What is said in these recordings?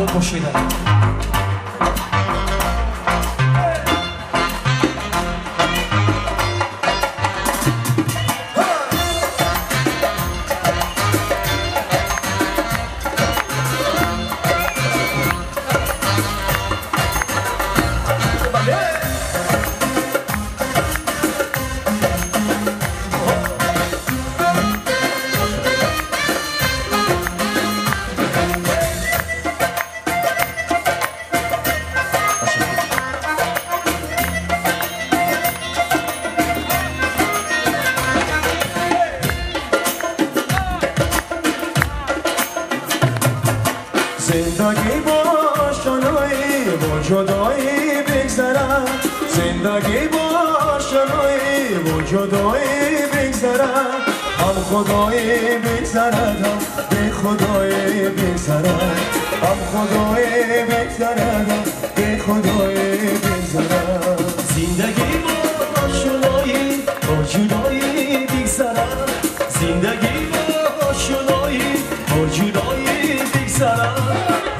بپوشیدم. زندگی با شنایی با جدایی بگذرد زندگی با شنایی با جدایی بگذرد هم خدایی بگذرد هم به خدایی بگذرد هم خدایی بگذرد هم به خدایی بگذرد زندگی با شنایی با جدایی بگذرد زندگی با شنایی با جدایی بگذرد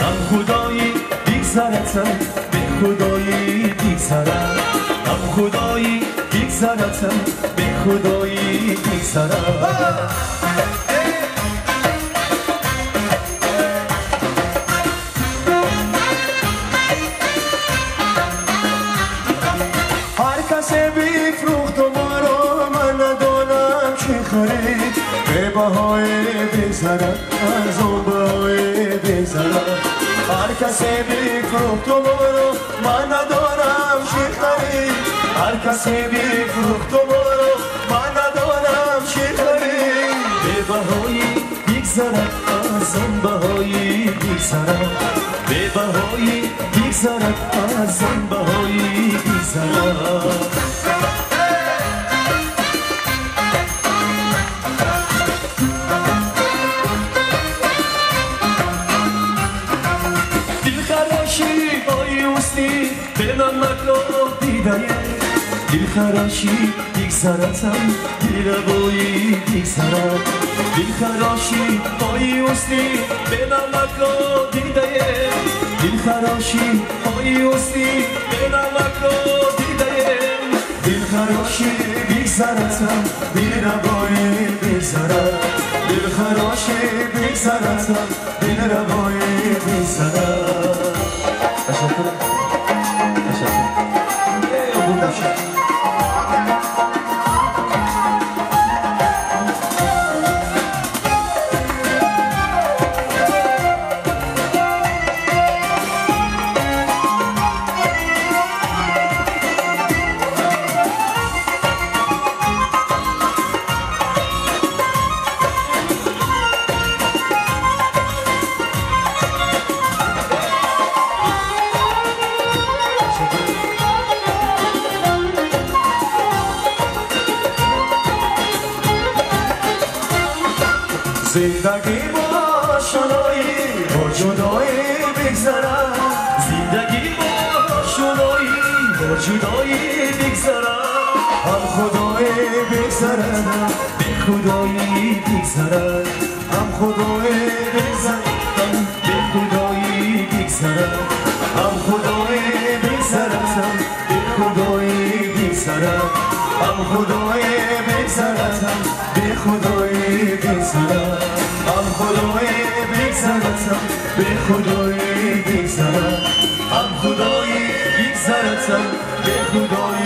هم خدایی بگذرد به خدایی بگذرد هم خدایی بگذرد به خدایی بگذرد بفروخت و ما رو من ندانم چی خرید به بهای بگذرد از اون بهای بگذرد هر کسی بفروخت و ما رو من ندانم چی خرید هر کسی بفروخت و ما رو من ندانم چی خرید به بهایی بگذرد از اون بهایی بگذرد به بهایی بگذرد از اون بهایی بگذرد به من مکن دیدن دل خراشی بگذرد دل ربایی بگذرد دل خراشی های اوستی به من مکن دیدن دل خراشی های اوستی به من مکن دیدن دل خراشی بگذرد دل ربایی بگذرد دل خراشی بگذرد دل ربایی بگذرد زندگی با شنایی با جدایی بگذرد زندگی با شنایی با جدایی بگذرد هم خدایی بگذرد به خدایی بگذرد هم خدایی بگذرد به خدایی بگذرد هم خدایی بگذرد به خدایی بگذرد هم خدایی بگذرد به خدایی بگذرد هم خدایی بگذرد به خدایی بگذرد هم خدایی بگذرد به خدایی